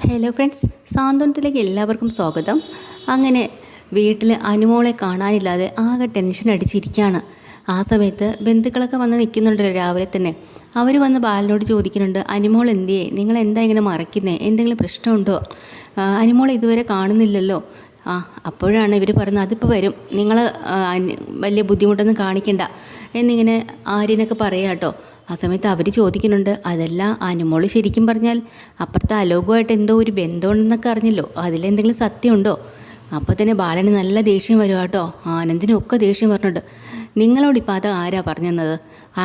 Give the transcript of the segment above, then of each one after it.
Hello friends, സാന്ത്വനത്തിലേക്ക് എല്ലാവർക്കും സ്വാഗതം. അങ്ങനെ വീട്ടിൽ അനുമോളെ കാണാനില്ലാതെ ആകെ ടെൻഷൻ അടിച്ചിരിക്കുകയാണ്. ആ സമയത്ത് ബന്ധുക്കളൊക്കെ വന്ന് നിൽക്കുന്നുണ്ടല്ലോ രാവിലെ തന്നെ. അവർ വന്ന് ബാലനോട് ചോദിക്കുന്നുണ്ട്, അനുമോൾ എന്തിയേ, നിങ്ങൾ എന്താ ഇങ്ങനെ മറയ്ക്കുന്നേ, എന്തെങ്കിലും പ്രശ്നമുണ്ടോ, അനുമോൾ ഇതുവരെ കാണുന്നില്ലല്ലോ. അപ്പോഴാണ് ഇവർ പറയുന്നത്, അതിപ്പോൾ വരും, നിങ്ങൾ വലിയ ബുദ്ധിമുട്ടൊന്നും കാണിക്കണ്ട എന്നിങ്ങനെ ആര്യനൊക്കെ പറയാം കേട്ടോ. ആ സമയത്ത് അവർ ചോദിക്കുന്നുണ്ട്, അതല്ല അനുമോൾ ശരിക്കും പറഞ്ഞാൽ അപ്പുറത്തെ അലോകമായിട്ട് എന്തോ ഒരു ബന്ധമുണ്ടെന്നൊക്കെ അറിഞ്ഞല്ലോ, അതിലെന്തെങ്കിലും സത്യമുണ്ടോ? അപ്പോൾ തന്നെ ബാലന് നല്ല ദേഷ്യം വരും കേട്ടോ. ആനന്ദിനൊക്കെ ദേഷ്യം പറഞ്ഞിട്ടുണ്ട്. നിങ്ങളോടിപ്പോൾ അത് ആരാ പറഞ്ഞത്?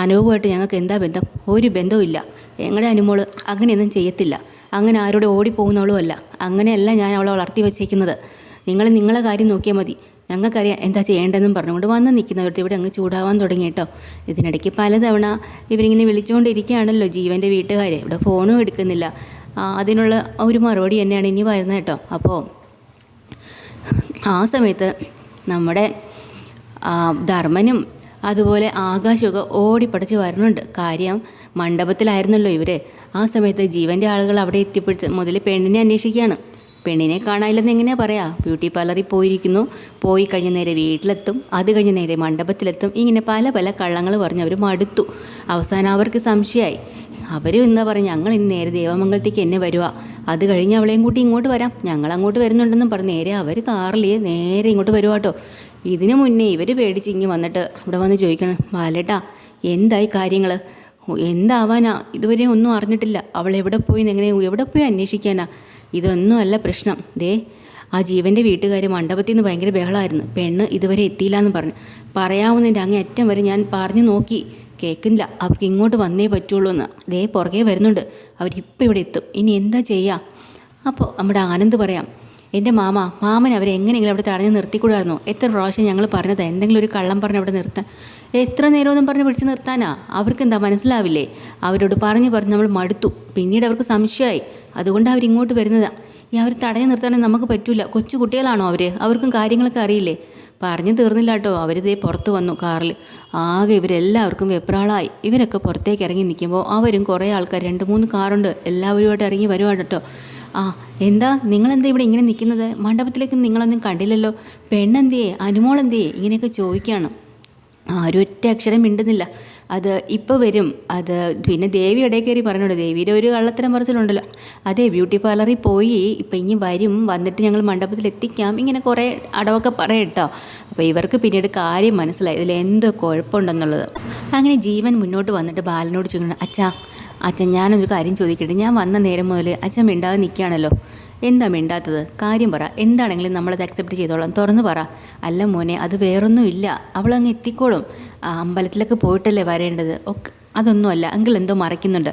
അലോകമായിട്ട് ഞങ്ങൾക്ക് എന്താ ബന്ധം? ഒരു ബന്ധവും ഇല്ല. ഞങ്ങളുടെ അനുമോൾ അങ്ങനെയൊന്നും ചെയ്യത്തില്ല, അങ്ങനെ ആരോടെ ഓടിപ്പോകുന്നവളും അല്ല, അങ്ങനെയല്ല ഞാൻ അവളെ വളർത്തി വച്ചേക്കുന്നത്. നിങ്ങളെ കാര്യം നോക്കിയാൽ മതി, ഞങ്ങൾക്കറിയാം എന്താ ചെയ്യേണ്ടതെന്നും പറഞ്ഞുകൊണ്ട് വന്ന് നിൽക്കുന്നവരുടെ ഇവിടെ അങ്ങ് ചൂടാവാൻ തുടങ്ങി കേട്ടോ. ഇതിനിടയ്ക്ക് പലതവണ ഇവരിങ്ങനെ വിളിച്ചുകൊണ്ടിരിക്കുകയാണല്ലോ ജീവൻ്റെ വീട്ടുകാരെ. ഇവിടെ ഫോണും എടുക്കുന്നില്ല. അതിനുള്ള ഒരു മറുപടി തന്നെയാണ് ഇനി വരുന്നത് കേട്ടോ. അപ്പോൾ ആ സമയത്ത് നമ്മുടെ ധർമ്മനും അതുപോലെ ആകാശമൊക്കെ ഓടിപ്പടച്ച് വരുന്നുണ്ട്. കാര്യം മണ്ഡപത്തിലായിരുന്നല്ലോ ഇവർ. ആ സമയത്ത് ജീവൻ്റെ ആളുകൾ അവിടെ എത്തിയപ്പോഴത്തെ മുതൽ പെണ്ണിനെ അന്വേഷിക്കുകയാണ്. പെണ്ണിനെ കാണാനില്ലെന്ന് എങ്ങനെയാ പറയാ? ബ്യൂട്ടി പാർലറിൽ പോയിരിക്കുന്നു, പോയി കഴിഞ്ഞ് നേരെ വീട്ടിലെത്തും, അത് കഴിഞ്ഞ് നേരെ മണ്ഡപത്തിലെത്തും. ഇങ്ങനെ പല കള്ളങ്ങൾ പറഞ്ഞ് അവർ മടുത്തു. അവസാനം അവർക്ക് സംശയമായി. അവർ എന്താ പറയുക, ഞങ്ങൾ ഇനി നേരെ ദേവമംഗലത്തേക്ക് എന്നെ വരുക, അത് കഴിഞ്ഞ് അവളെയും കൂട്ടി ഇങ്ങോട്ട് വരാം, ഞങ്ങൾ അങ്ങോട്ട് വരുന്നുണ്ടെന്നും പറഞ്ഞ് നേരെ അവർ കാറിൽ നേരെ ഇങ്ങോട്ട് വരുക കേട്ടോ. ഇതിനു മുന്നേ ഇവർ പേടിച്ചിങ്ങി വന്നിട്ട് ഇവിടെ വന്ന് ചോദിക്കണം, ബാലേട്ടാ എന്തായി കാര്യങ്ങൾ, എന്താവാനാ, ഇതുവരെ ഒന്നും അറിഞ്ഞിട്ടില്ല, അവൾ എവിടെ പോയി അന്വേഷിക്കാനാ? ഇതൊന്നുമല്ല പ്രശ്നം. ദേ ആ ജീവൻ്റെ വീട്ടുകാർ മണ്ഡപത്തിൽ നിന്ന് ഭയങ്കര ബഹളമായിരുന്നു, പെണ്ണ് ഇതുവരെ എത്തിയില്ല എന്ന് പറഞ്ഞു. പറയാവുന്നതിൻ്റെ അങ്ങേ അറ്റം വരെ ഞാൻ പറഞ്ഞു നോക്കി, കേൾക്കുന്നില്ല. അവർക്ക് ഇങ്ങോട്ട് വന്നേ പറ്റുള്ളൂ എന്ന്. ദേ പുറകെ വരുന്നുണ്ട്, അവരിപ്പോൾ ഇവിടെ എത്തും, ഇനി എന്താ ചെയ്യുക? അപ്പോൾ നമ്മുടെ ആനന്ദ് പറയാം, എൻ്റെ മാമൻ അവരെ എങ്ങനെയെങ്കിലും അവിടെ തടഞ്ഞ് നിർത്തിക്കൂടായിരുന്നോ? എത്ര പ്രാവശ്യം ഞങ്ങൾ പറഞ്ഞത് എന്തെങ്കിലും ഒരു കള്ളം പറഞ്ഞ് അവിടെ നിർത്താൻ. എത്ര നേരമൊന്നും പറഞ്ഞ് പിടിച്ച് നിർത്താനാ? അവർക്ക് എന്താ മനസ്സിലാവില്ലേ? അവരോട് പറഞ്ഞ് നമ്മൾ മടുത്തു. പിന്നീട് അവർക്ക് സംശയമായി, അതുകൊണ്ട് അവരിങ്ങോട്ട് വരുന്നതാണ്. അവർ തടഞ്ഞ് നിർത്താനും നമുക്ക് പറ്റില്ല. കൊച്ചു കുട്ടികളാണോ അവർക്കും കാര്യങ്ങളൊക്കെ അറിയില്ലേ? പറഞ്ഞു തീർന്നില്ല കേട്ടോ. അവരിതേ പുറത്ത് വന്നു കാറിൽ. ആകെ ഇവരെല്ലാവർക്കും വെപ്രാളായി. ഇവരൊക്കെ പുറത്തേക്ക് ഇറങ്ങി നിൽക്കുമ്പോൾ അവരും കുറേ ആൾക്കാർ, 2-3 കാറുണ്ട്, എല്ലാവരുമായിട്ട് ഇറങ്ങി വരുവാണ് കേട്ടോ. എന്താ നിങ്ങളെന്താ ഇവിടെ ഇങ്ങനെ നിൽക്കുന്നത്? മണ്ഡപത്തിലേക്ക് നിങ്ങളൊന്നും കണ്ടില്ലല്ലോ, പെണ്ണെന്തിയേ, അനുമോളെന്തിയേ, ഇങ്ങനെയൊക്കെ ചോദിക്കുകയാണ്. ആരും ഒറ്റ അക്ഷരം മിണ്ടുന്നില്ല. അത് ഇപ്പോൾ വരും. അത് പിന്നെ ദേവി ഇടയിൽ കയറി പറഞ്ഞോളൂ, ദേവിയുടെ ഒരു കള്ളത്തരം പറച്ചിലുണ്ടല്ലോ, അതേ ബ്യൂട്ടി പാർലറിൽ പോയി ഇപ്പം ഇനി വരും, വന്നിട്ട് ഞങ്ങൾ മണ്ഡപത്തിൽ എത്തിക്കാം, ഇങ്ങനെ കുറേ അടവൊക്കെ പറയട്ടോ. അപ്പോൾ ഇവർക്ക് പിന്നീട് കാര്യം മനസ്സിലായി, ഇതിൽ എന്തോ കുഴപ്പമുണ്ടെന്നുള്ളത്. അങ്ങനെ ജീവൻ മുന്നോട്ട് വന്നിട്ട് ബാലനോട് ചോദിക്കണം, അച്ഛൻ ഞാനൊരു കാര്യം ചോദിക്കട്ടെ, ഞാൻ വന്ന നേരം മുതൽ അച്ഛൻ മിണ്ടാതെ നിൽക്കുകയാണല്ലോ, എന്താ മിണ്ടാത്തത്? കാര്യം പറ, എന്താണെങ്കിലും നമ്മളത് അക്സെപ്റ്റ് ചെയ്തോളാം, തുറന്ന് പറ. അല്ല മോനെ, അത് വേറൊന്നും ഇല്ല, അവളങ്ങ് എത്തിക്കോളും, അമ്പലത്തിലൊക്കെ പോയിട്ടല്ലേ വരേണ്ടത്, ഒക്കെ അതൊന്നുമല്ല, അങ്കിൾ എന്തോ മറയ്ക്കുന്നുണ്ട്.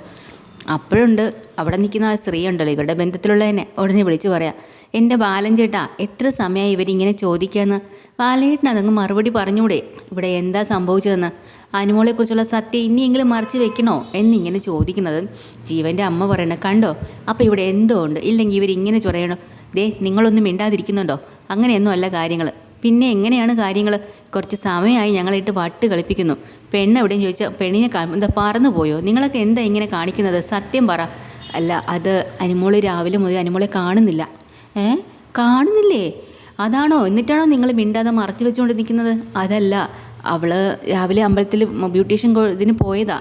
അപ്പോഴുണ്ട് അവിടെ നിൽക്കുന്ന ആ സ്ത്രീ ഉണ്ടല്ലോ, ഇവരുടെ ബന്ധത്തിലുള്ളതിനെ ഉടനെ വിളിച്ച് പറയാം, എൻ്റെ ബാലൻ ചേട്ടാ, എത്ര സമയമായി ഇവരിങ്ങനെ ചോദിക്കാമെന്ന്? ബാലേട്ടന് അതങ്ങ് മറുപടി പറഞ്ഞൂടെ, ഇവിടെ എന്താ സംഭവിച്ചതെന്ന്, അനുമോളെക്കുറിച്ചുള്ള സത്യം ഇനിയെങ്കിലും മറച്ച് വെക്കണോ എന്നിങ്ങനെ ചോദിക്കുന്നത്. ജീവൻ്റെ അമ്മ പറയണ കണ്ടോ, അപ്പോൾ ഇവിടെ എന്തോ ഉണ്ട്, ഇല്ലെങ്കിൽ ഇവരിങ്ങനെ ചൊറയണോ? ദേ നിങ്ങളൊന്നും മിണ്ടാതിരിക്കുന്നുണ്ടോ? അങ്ങനെയൊന്നും അല്ല കാര്യങ്ങൾ. പിന്നെ എങ്ങനെയാണ് കാര്യങ്ങൾ? കുറച്ച് സമയമായി ഞങ്ങളിട്ട് വട്ട് കളിപ്പിക്കുന്നു. പെണ്ണ് എവിടെയും ചോദിച്ചാൽ പെണ്ണിനെ എന്താ പറന്നു പോയോ? നിങ്ങളൊക്കെ എന്താ ഇങ്ങനെ കാണിക്കുന്നത്? സത്യം പറ. അല്ല, അത് അനുമോള് രാവിലെ മുതൽ അനുമോളെ കാണുന്നില്ല. കാണുന്നില്ലേ? അതാണോ? എന്നിട്ടാണോ നിങ്ങൾ മിണ്ടാതെ മറച്ചു വെച്ചുകൊണ്ട് നിൽക്കുന്നത്? അതല്ല, അവൾ രാവിലെ അമ്പലത്തിൽ ബ്യൂട്ടീഷ്യൻ ഇതിന് പോയതാ,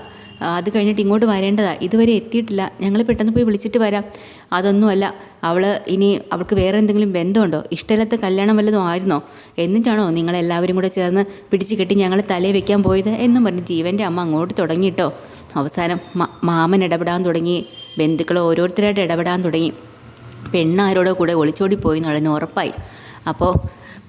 അത് കഴിഞ്ഞിട്ട് ഇങ്ങോട്ട് വരേണ്ടതാ, ഇതുവരെ എത്തിയിട്ടില്ല, ഞങ്ങൾ പെട്ടെന്ന് പോയി വിളിച്ചിട്ട് വരാം. അതൊന്നുമല്ല, അവൾക്ക് വേറെ എന്തെങ്കിലും ബന്ധമുണ്ടോ? ഇഷ്ടമില്ലാത്ത കല്യാണം വല്ലതും ആയിരുന്നോ? എന്നിട്ടാണോ നിങ്ങളെല്ലാവരും കൂടെ ചേർന്ന് പിടിച്ച് കെട്ടി ഞങ്ങൾ തലയിൽ വെക്കാൻ പോയത് എന്നും പറഞ്ഞ് ജീവൻ്റെ അമ്മ അങ്ങോട്ട് തുടങ്ങിയിട്ടോ. അവസാനം മാമൻ ഇടപെടാൻ തുടങ്ങി, ബന്ധുക്കൾ ഓരോരുത്തരായിട്ട് ഇടപെടാൻ തുടങ്ങി. പെണ്ണാരോടോ കൂടെ ഒളിച്ചോടി പോയി എന്നുള്ളതിന് ഉറപ്പായി. അപ്പോൾ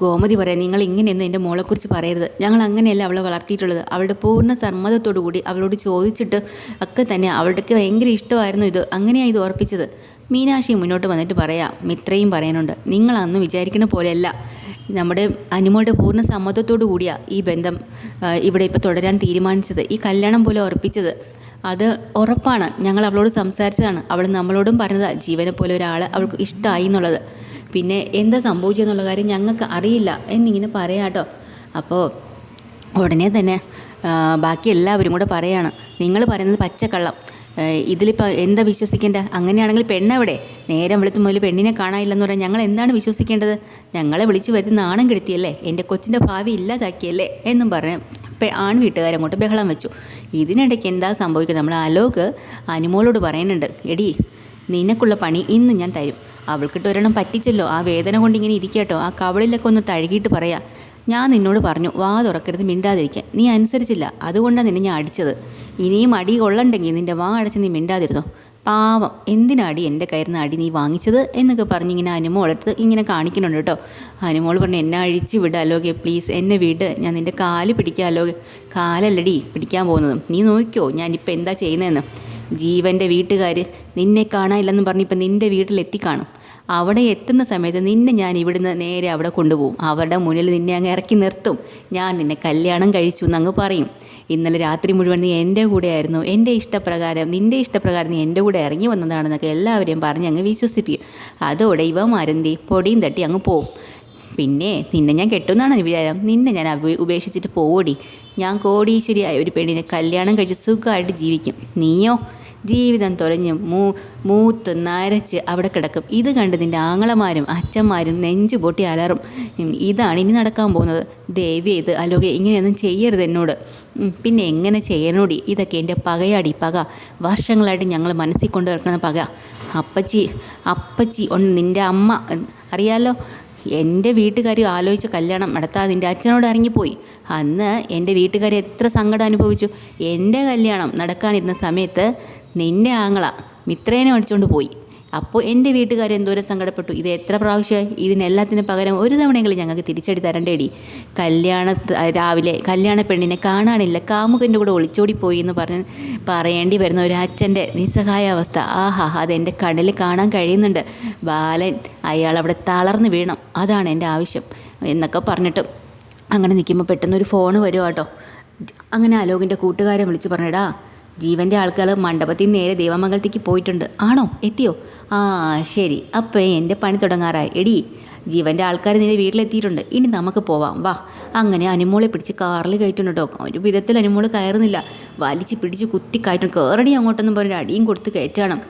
ഗോമതി പറയാം, നിങ്ങൾ ഇങ്ങനെയൊന്നും എൻ്റെ മോളെക്കുറിച്ച് പറയരുത്, ഞങ്ങൾ അങ്ങനെയല്ല അവളെ വളർത്തിയിട്ടുള്ളത്. അവളുടെ പൂർണ്ണ സമ്മതത്തോടു കൂടി അവളോട് ചോദിച്ചിട്ട് ഒക്കെ തന്നെ അവളുടെക്ക് ഭയങ്കര ഇഷ്ടമായിരുന്നു ഇത്, അങ്ങനെയാണ് ഇത് ഓർപ്പിച്ചത്. മീനാക്ഷി മുന്നോട്ട് വന്നിട്ട് പറയാം, മിത്രയും പറയാനുണ്ട്, നിങ്ങളൊന്നും വിചാരിക്കുന്ന പോലെയല്ല, നമ്മുടെ അനുമോളുടെ പൂർണ്ണ സമ്മതത്തോടു കൂടിയാണ് ഈ ബന്ധം ഇവിടെ ഇപ്പോൾ തുടരാൻ തീരുമാനിച്ചത്, ഈ കല്യാണം പോലെ ഉറപ്പിച്ചത്. അത് ഉറപ്പാണ്, ഞങ്ങൾ അവളോട് സംസാരിച്ചതാണ്, അവൾ നമ്മളോടും പറഞ്ഞതാണ് ജീവനെ പോലെ ഒരാൾ അവൾക്ക് ഇഷ്ടമായി എന്നുള്ളത്. പിന്നെ എന്താ സംഭവിച്ചെന്നുള്ള കാര്യം ഞങ്ങൾക്ക് അറിയില്ല എന്നിങ്ങനെ പറയാം കേട്ടോ. അപ്പോൾ ഉടനെ തന്നെ ബാക്കി എല്ലാവരും കൂടെ പറയാണ്, നിങ്ങൾ പറയുന്നത് പച്ചക്കള്ളം, ഇതിലിപ്പോൾ എന്താ വിശ്വസിക്കേണ്ട? അങ്ങനെയാണെങ്കിൽ പെണ്ണെവിടെ? നേരം വെളുത്ത് മുതൽ പെണ്ണിനെ കാണാനില്ലെന്ന് പറഞ്ഞാൽ ഞങ്ങൾ എന്താണ് വിശ്വസിക്കേണ്ടത്? ഞങ്ങളെ വിളിച്ച് വരുത്തി നാണം കെടുത്തിയല്ലേ, എൻ്റെ കൊച്ചിൻ്റെ ഭാവി ഇല്ലാതാക്കിയല്ലേ എന്നും പറഞ്ഞ് ആൺ വീട്ടുകാരങ്ങോട്ട് ബഹളം വെച്ചു. ഇതിനിടയ്ക്ക് എന്താ സംഭവിക്കുന്നത്? നമ്മൾ അലോക് അനുമോളോട് പറയുന്നുണ്ട്, എടി നിനക്കുള്ള പണി ഇന്ന് ഞാൻ തരും. അവൾക്കിട്ട് ഒരെണ്ണം പറ്റിച്ചല്ലോ, ആ വേദന കൊണ്ട് ഇങ്ങനെ ഇരിക്കട്ടോ, ആ കവളിലൊക്കെ ഒന്ന് തഴുകിയിട്ട് പറയാം, ഞാൻ നിന്നോട് പറഞ്ഞു വാ തുറക്കരുത്, മിണ്ടാതിരിക്കാൻ. നീ അനുസരിച്ചില്ല, അതുകൊണ്ടാണ് നിന്നെ ഞാൻ അടിച്ചത്. ഇനിയും അടി കൊള്ളണ്ടെങ്കിൽ നിൻ്റെ വാ അടച്ച് നീ മിണ്ടാതിരുന്നോ. പാവം, എന്തിനാടി എൻ്റെ കയ്യിൽ നിന്ന് അടി നീ വാങ്ങിച്ചത് എന്നൊക്കെ പറഞ്ഞ് ഇങ്ങനെ അനുമോളടുത്ത് ഇങ്ങനെ കാണിക്കുന്നുണ്ട് കേട്ടോ. അനുമോൾ പറഞ്ഞു, എന്നെ അഴിച്ച് വിട് അലോകെ, പ്ലീസ് എന്നെ വിട്, ഞാൻ നിൻ്റെ കാല് പിടിക്കാം അലോകെ. കാലല്ലടി പിടിക്കാൻ പോകുന്നത്, നീ നോക്കിക്കോ ഞാനിപ്പോൾ എന്താ ചെയ്യുന്നതെന്ന്. ജീവൻ്റെ വീട്ടുകാർ നിന്നെ കാണാനില്ലെന്ന് പറഞ്ഞിപ്പോൾ നിൻ്റെ വീട്ടിലെത്തിക്കാണും. അവിടെ എത്തുന്ന സമയത്ത് നിന്നെ ഞാൻ ഇവിടുന്ന് നേരെ അവിടെ കൊണ്ടുപോകും. അവരുടെ മുന്നിൽ നിന്നെ അങ്ങ് ഇറക്കി നിർത്തും. ഞാൻ നിന്നെ കല്യാണം കഴിച്ചു എന്നങ്ങ് പറയും. ഇന്നലെ രാത്രി മുഴുവൻ നീ എൻ്റെ കൂടെ ആയിരുന്നു, എൻ്റെ ഇഷ്ടപ്രകാരം നിൻ്റെ ഇഷ്ടപ്രകാരം നീ എൻ്റെ കൂടെ ഇറങ്ങി വന്നതാണെന്നൊക്കെ എല്ലാവരെയും പറഞ്ഞ് അങ്ങ് വിശ്വസിപ്പിക്കും. അതോടെ ഇവന്മാരെന്തി പൊടിയും തട്ടി അങ്ങ് പോവും. പിന്നെ നിന്നെ ഞാൻ കെട്ടുമെന്നാണ് വിചാരം? നിന്നെ ഞാൻ ഉപേക്ഷിച്ചിട്ട് പോടി. ഞാൻ കോടീശ്വരിയായ ഒരു പെണ്ണിനെ കല്യാണം കഴിച്ച് സുഖമായിട്ട് ജീവിക്കും. നീയോ ജീവിതം തൊലഞ്ഞ് മൂത്ത് നരച്ച് അവിടെ കിടക്കും. ഇത് കണ്ട് നിൻ്റെ ആങ്ങളമാരും അച്ഛന്മാരും നെഞ്ചു പൊട്ടി അലറും. ഇതാണ് ഇനി നടക്കാൻ പോകുന്നത്. ദേവി ഇത് അലോകെ ഇങ്ങനെയൊന്നും ചെയ്യരുത് എന്നോട്. പിന്നെ എങ്ങനെ ചെയ്യണോടി? ഇതൊക്കെ എൻ്റെ പകയാടി, പക. വർഷങ്ങളായിട്ട് ഞങ്ങൾ മനസ്സിൽ കൊണ്ടു നടക്കുന്ന പക. അപ്പച്ചി ഉണ്ട്, നിൻ്റെ അമ്മ അറിയാലോ. എൻ്റെ വീട്ടുകാർ ആലോചിച്ച കല്യാണം നടത്താതെ നിൻ്റെ അച്ഛനോട് ഇറങ്ങിപ്പോയി. അന്ന് എൻ്റെ വീട്ടുകാർ എത്ര സങ്കടം അനുഭവിച്ചു. എൻ്റെ കല്യാണം നടക്കാനിരുന്ന സമയത്ത് നിൻ്റെ ആങ്ങള മിത്രേനെ അടിച്ചുകൊണ്ട് പോയി. അപ്പോൾ എൻ്റെ വീട്ടുകാർ എന്തോരം സങ്കടപ്പെട്ടു. ഇത് എത്ര പ്രാവശ്യമായി? ഇതിനെല്ലാത്തിനും പകരം ഒരു തവണയെങ്കിലും ഞങ്ങൾക്ക് തിരിച്ചടി തരണ്ടേടി. രാവിലെ കല്യാണ പെണ്ണിനെ കാണാനില്ല, കാമുകൻ്റെ കൂടെ ഒളിച്ചോടിപ്പോയി എന്ന് പറയേണ്ടി വരുന്ന ഒരു അച്ഛൻ്റെ നിസ്സഹായ അവസ്ഥ. ആഹാ, അതെൻ്റെ കണ്ണിൽ കാണാൻ കഴിയുന്നുണ്ട്. ബാലൻ അയാൾ അവിടെ തളർന്ന് വീണം, അതാണ് എൻ്റെ ആവശ്യം എന്നൊക്കെ പറഞ്ഞിട്ട് അങ്ങനെ നിൽക്കുമ്പോൾ പെട്ടെന്നൊരു ഫോണ് വരുമോ കേട്ടോ. അങ്ങനെ അലോകിൻ്റെ കൂട്ടുകാരെ വിളിച്ച് പറഞ്ഞിടാ, ജീവൻ്റെ ആൾക്കാർ മണ്ഡപത്തിൽ നേരെ ദേവമംഗലത്തേക്ക് പോയിട്ടുണ്ട്. ആണോ? എത്തിയോ? ആ ശരി, അപ്പോൾ എൻ്റെ പണി തുടങ്ങാറായി. എടി, ജീവൻ്റെ ആൾക്കാർ നിന്റെ വീട്ടിലെത്തിയിട്ടുണ്ട്, ഇനി നമുക്ക് പോവാം വാ. അങ്ങനെ അനുമോളെ പിടിച്ച് കാറിൽ കയറ്റുണ്ട് കേട്ടോ. ഒരു വിധത്തിൽ അനുമോൾ കയറുന്നില്ല, വലിച്ച് പിടിച്ച് കുത്തി കയറ്റും. കയറടി അങ്ങോട്ടെന്നും പറഞ്ഞൊരു അടിയും കൊടുത്ത് കയറ്റണം.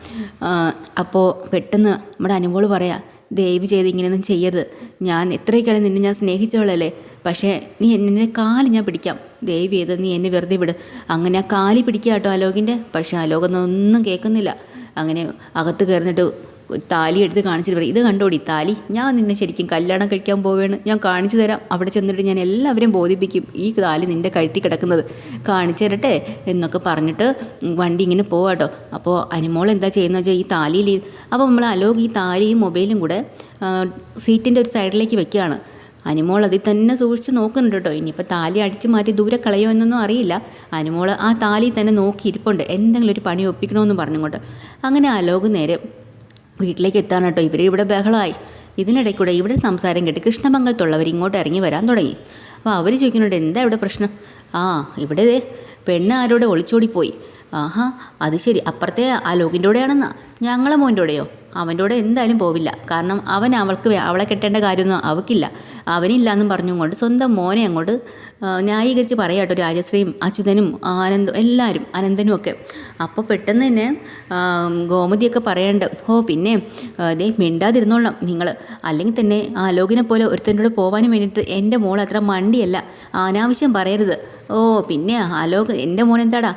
അപ്പോൾ പെട്ടെന്ന് നമ്മുടെ അനുമോൾ പറയാം, ദയവ് ചെയ്ത് ഇങ്ങനെയൊന്നും ചെയ്യരുത്. ഞാൻ എത്രയൊക്കെയാണ് നിന്നെ ഞാൻ സ്നേഹിച്ചവളല്ലേ, പക്ഷേ നീ നിന്നെ കാല് ഞാൻ പിടിക്കാം, ദയവ് ചെയ്ത് നീ എന്നെ വെറുതെ വിട്. അങ്ങനെ ആ കാലി പിടിക്കുക കേട്ടോ അലോകിൻ്റെ. പക്ഷേ അലോകൊന്നും കേൾക്കുന്നില്ല. അങ്ങനെ അകത്ത് കയറുന്നിട്ട് താലി എടുത്ത് കാണിച്ചിട്ട് പറയും, ഇത് കണ്ടോടി താലി, ഞാൻ നിന്നെ ശരിക്കും കല്യാണം കഴിക്കാൻ പോവുകയാണ്, ഞാൻ കാണിച്ചു തരാം. അവിടെ ചെന്നിട്ട് ഞാൻ എല്ലാവരെയും ബോധിപ്പിക്കും ഈ താലി നിൻ്റെ കഴുത്തി കിടക്കുന്നത്, കാണിച്ചു തരട്ടെ എന്നൊക്കെ പറഞ്ഞിട്ട് വണ്ടി ഇങ്ങനെ പോവാട്ടോ. അപ്പോൾ അനുമോൾ എന്താ ചെയ്യുന്നത് വെച്ചാൽ ഈ താലിയിൽ, അപ്പോൾ നമ്മൾ അലോക് ഈ താലിയും മൊബൈലും കൂടെ സീറ്റിൻ്റെ ഒരു സൈഡിലേക്ക് വെക്കുകയാണ്. അനുമോൾ അതിൽ തന്നെ സൂക്ഷിച്ച് നോക്കുന്നുണ്ട് കേട്ടോ. ഇനിയിപ്പോൾ താലി അടിച്ച് മാറ്റി ദൂരെ കളയോ എന്നൊന്നും അറിയില്ല. അനുമോൾ ആ താലി തന്നെ നോക്കിയിരിപ്പുണ്ട്, എന്തെങ്കിലും ഒരു പണി ഒപ്പിക്കണമെന്ന് പറഞ്ഞുകൊണ്ട്. അങ്ങനെ അലോക് നേരെ വീട്ടിലേക്ക് എത്താൻ കേട്ടോ. ഇവിടെ ബഹളമായി. ഇതിനിടയ്ക്കൂടെ ഇവിടെ സംസാരം കേട്ട് കൃഷ്ണമംഗലത്തുള്ളവർ ഇങ്ങോട്ട് ഇറങ്ങി വരാൻ തുടങ്ങി. അപ്പോൾ അവർ ചോദിക്കുന്നുണ്ട്, എന്താ ഇവിടെ പ്രശ്നം? ഇവിടെ പെണ്ണ് ആരോടെ ഒളിച്ചോടിപ്പോയി. ആഹാ, അത് ശരി, അപ്പുറത്തെ അലോകിൻ്റെ കൂടെയാണെന്നാ. ഞങ്ങളെ മോൻ്റെ കൂടെയോ? അവൻ്റെ കൂടെ എന്തായാലും പോവില്ല, കാരണം അവളെ കെട്ടേണ്ട കാര്യമൊന്നും അവൾക്കില്ല, അവനില്ലാന്നും പറഞ്ഞുകൊണ്ട് സ്വന്തം മോനെ അങ്ങോട്ട് ന്യായീകരിച്ച് പറയാട്ടോ രാജശ്രീയും അച്യുതനും എല്ലാവരും അനന്തനും ഒക്കെ. അപ്പോൾ പെട്ടെന്ന് തന്നെ ഗോമതിയൊക്കെ പറയണ്ട്, പിന്നെ മിണ്ടാതിരുന്നോളാം നിങ്ങൾ, അല്ലെങ്കിൽ തന്നെ അലോകിനെ പോലെ ഒരുത്തൻ്റെ കൂടെ പോകാനും വേണ്ടിയിട്ട് എൻ്റെ മോൾ അത്ര മണ്ടിയല്ല, അനാവശ്യം പറയരുത്. പിന്നെ അലോക് എൻ്റെ മോൻ എന്താടാ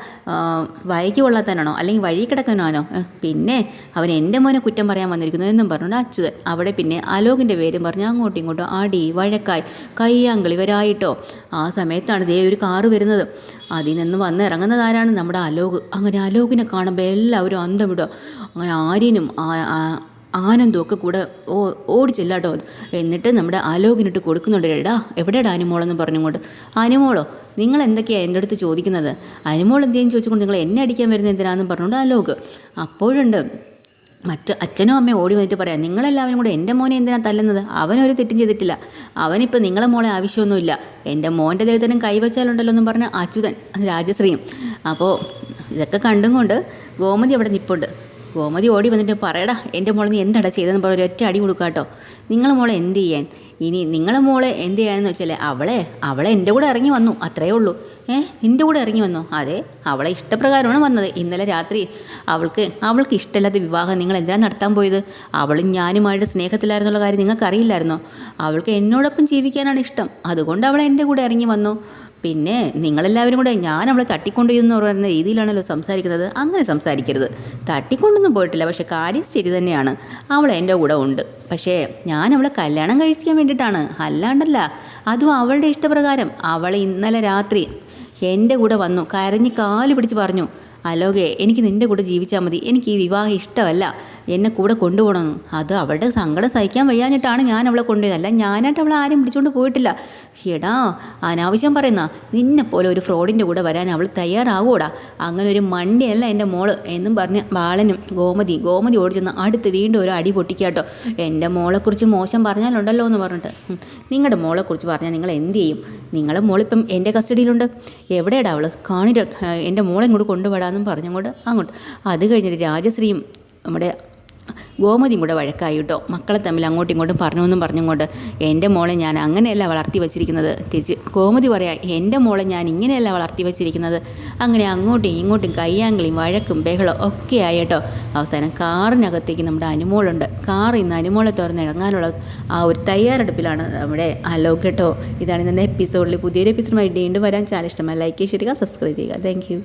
വയക്ക് കൊള്ളാത്തനാണോ അല്ലെങ്കിൽ വഴി കിടക്കാനാണോ? പിന്നെ അവൻ എൻ്റെ മോനെ കുറ്റം പറയാൻ വന്നിരിക്കുന്നു എന്നും പറഞ്ഞുകൊണ്ട് അച്യുതൻ അവിടെ പിന്നെ അലോകിൻ്റെ പേരും പറഞ്ഞ് അങ്ങോട്ടും ഇങ്ങോട്ടും അടി വഴക്കായി കയ്യാങ്കളി വരായിട്ടോ. ആ സമയത്താണ് ഒരു കാറ് വരുന്നത്. അതിൽ നിന്ന് വന്ന് ഇറങ്ങുന്നത് ആരാണ്? നമ്മുടെ അലോക്. അങ്ങനെ അലോകിനെ കാണുമ്പോൾ എല്ലാവരും അന്തം വിടുക. അങ്ങനെ ആര്യനും ആനന്ദവും ഒക്കെ കൂടെ ഓടിച്ചില്ലാട്ടോ. എന്നിട്ട് നമ്മുടെ അലോകിനിട്ട് കൊടുക്കുന്നുണ്ട്, എടാ എവിടെയാടാ അനുമോളെന്ന് പറഞ്ഞുകൊണ്ട്. അനുമോളോ? നിങ്ങൾ എന്തൊക്കെയാണ് എൻ്റെ അടുത്ത് ചോദിക്കുന്നത്? അനുമോൾ എന്തെങ്കിലും ചോദിച്ചുകൊണ്ട് നിങ്ങൾ എന്നെ അടിക്കാൻ വരുന്നത് എന്തിനാണെന്ന് പറഞ്ഞുകൊണ്ട് അലോക്. അപ്പോഴുണ്ട് അച്ഛനും അമ്മയും ഓടി വന്നിട്ട് പറയാം, നിങ്ങളെല്ലാവരും കൂടെ എൻ്റെ മോനെ എന്തിനാണ് തല്ലുന്നത്? അവനൊരു തെറ്റും ചെയ്തിട്ടില്ല, അവനിപ്പോൾ നിങ്ങളെ മോളെ ആവശ്യമൊന്നുമില്ല, എൻ്റെ മോൻ്റെ ദേഹത്തിനും കൈവച്ചാലുണ്ടല്ലോ എന്നും പറഞ്ഞ് അച്യുതൻ രാജശ്രീയും. അപ്പോൾ ഇതൊക്കെ കണ്ടും കൊണ്ട് ഗോമതി അവിടെ നിൽപ്പുണ്ട്. ഗോമതി ഓടി വന്നിട്ട് പറയടാ എൻ്റെ മോളെ നീ എന്താടാ ചെയ്തതെന്ന് പറഞ്ഞ ഒറ്റ അടി കൊടുക്കുക കേട്ടോ. നിങ്ങളെ മോളെ എന്ത് ചെയ്യാൻ, ഇനി നിങ്ങളെ മോളെ എന്ത് ചെയ്യാനെന്ന് വെച്ചാൽ അവളെ എൻ്റെ കൂടെ ഇറങ്ങി വന്നു, അത്രയേ ഉള്ളൂ. നിൻ്റെ കൂടെ ഇറങ്ങി വന്നോ? അതെ, അവളെ ഇഷ്ടപ്രകാരമാണ് വന്നത്. ഇന്നലെ രാത്രി അവൾക്ക് ഇഷ്ടമില്ലാത്ത വിവാഹം നിങ്ങൾ എന്തിനാണ് നടത്താൻ പോയത്? അവളും ഞാനുമായിട്ട് സ്നേഹത്തിലായിരുന്നുള്ള കാര്യം നിങ്ങൾക്ക് അറിയില്ലായിരുന്നോ? അവൾക്ക് എന്നോടൊപ്പം ജീവിക്കാനാണ് ഇഷ്ടം, അതുകൊണ്ട് അവൾ എൻ്റെ കൂടെ ഇറങ്ങി വന്നു. പിന്നെ നിങ്ങളെല്ലാവരും കൂടെ ഞാൻ അവളെ തട്ടിക്കൊണ്ടുപോയെന്ന് പറയുന്ന രീതിയിലാണല്ലോ സംസാരിക്കുന്നത്. അങ്ങനെ സംസാരിക്കരുത്. തട്ടിക്കൊണ്ടൊന്നും പോയിട്ടില്ല, പക്ഷേ കാര്യം ശരി തന്നെയാണ്. അവൾ എൻ്റെ കൂടെ ഉണ്ട്. പക്ഷേ ഞാൻ അവളെ കല്യാണം കഴിക്കാൻ വേണ്ടിയിട്ടാണ്, അല്ലാണ്ടല്ല. അതും അവളുടെ ഇഷ്ടപ്രകാരം. അവൾ ഇന്നലെ രാത്രി എൻ്റെ കൂടെ വന്നു, കരഞ്ഞ് കാല് പിടിച്ച് പറഞ്ഞു, അലോകെ എനിക്ക് നിൻ്റെ കൂടെ ജീവിച്ചാൽ മതി, എനിക്ക് ഈ വിവാഹം ഇഷ്ടമല്ല, എന്നെ കൂടെ കൊണ്ടുപോകണമെന്ന്. അത് അവളുടെ സങ്കടം സഹിക്കാൻ വയ്യാഞ്ഞിട്ടാണ് ഞാൻ അവളെ കൊണ്ടുപോയത്, അല്ല ഞാനായിട്ട് അവളെ ആരും പിടിച്ചുകൊണ്ട് പോയിട്ടില്ല. എടാ അനാവശ്യം പറയുന്ന, നിന്നെപ്പോലെ ഒരു ഫ്രോഡിൻ്റെ കൂടെ വരാൻ അവൾ തയ്യാറാവൂടാ. അങ്ങനെ ഒരു മണ്ടിയല്ല എൻ്റെ മോള് എന്നും പറഞ്ഞ് ബാലനും ഗോമതി ഓടിച്ചെന്ന് അടുത്ത് വീണ്ടും ഒരു അടി പൊട്ടിക്കാട്ടോ. എൻ്റെ മോളെക്കുറിച്ച് മോശം പറഞ്ഞാലുണ്ടല്ലോ എന്ന് പറഞ്ഞിട്ട്, നിങ്ങളുടെ മോളെക്കുറിച്ച് പറഞ്ഞാൽ നിങ്ങൾ എന്ത് ചെയ്യും? നിങ്ങളെ മോളിപ്പം എൻ്റെ കസ്റ്റഡിയിലുണ്ട്. എവിടെയാടാ അവൾ? കാണിട്ട് എൻ്റെ മോളെ ഇങ്ങോട്ട് കൊണ്ടുപോടാന്നും പറഞ്ഞങ്ങോട്ട് അങ്ങോട്ട്. അത് കഴിഞ്ഞിട്ട് രാജശ്രീയും നമ്മുടെ ഗോമതിയും കൂടെ വഴക്കായി കേട്ടോ. മക്കളെ തമ്മിൽ അങ്ങോട്ടും ഇങ്ങോട്ടും പറഞ്ഞുകൊണ്ട്, എൻ്റെ മോളെ ഞാൻ അങ്ങനെയല്ല വളർത്തി വച്ചിരിക്കുന്നത്. തിരിച്ച് ഗോമതി പറയാം, എൻ്റെ മോളെ ഞാൻ ഇങ്ങനെയല്ല വളർത്തി വച്ചിരിക്കുന്നത്. അങ്ങനെ അങ്ങോട്ടും ഇങ്ങോട്ടും കയ്യാങ്കളിയും വഴക്കും ബഹളം ഒക്കെ ആയി കേട്ടോ. അവസാനം കാറിനകത്തേക്ക് നമ്മുടെ അനുമോളുണ്ട്. കാറിൽ നിന്ന് അനുമോളെ തുറന്ന് ഇറങ്ങാനുള്ള ആ ഒരു തയ്യാറെടുപ്പിലാണ് നമ്മുടെ അലോക് കേട്ടോ. ഇതാണ് ഇന്നത്തെ എപ്പിസോഡിൽ. പുതിയൊരു എപ്പിസോഡുമായി വീണ്ടും വരാൻ ചാനൽ ഇഷ്ടമായി ലൈക്ക് ചെയ്യുക, സബ്സ്ക്രൈബ് ചെയ്യുക. Thank you.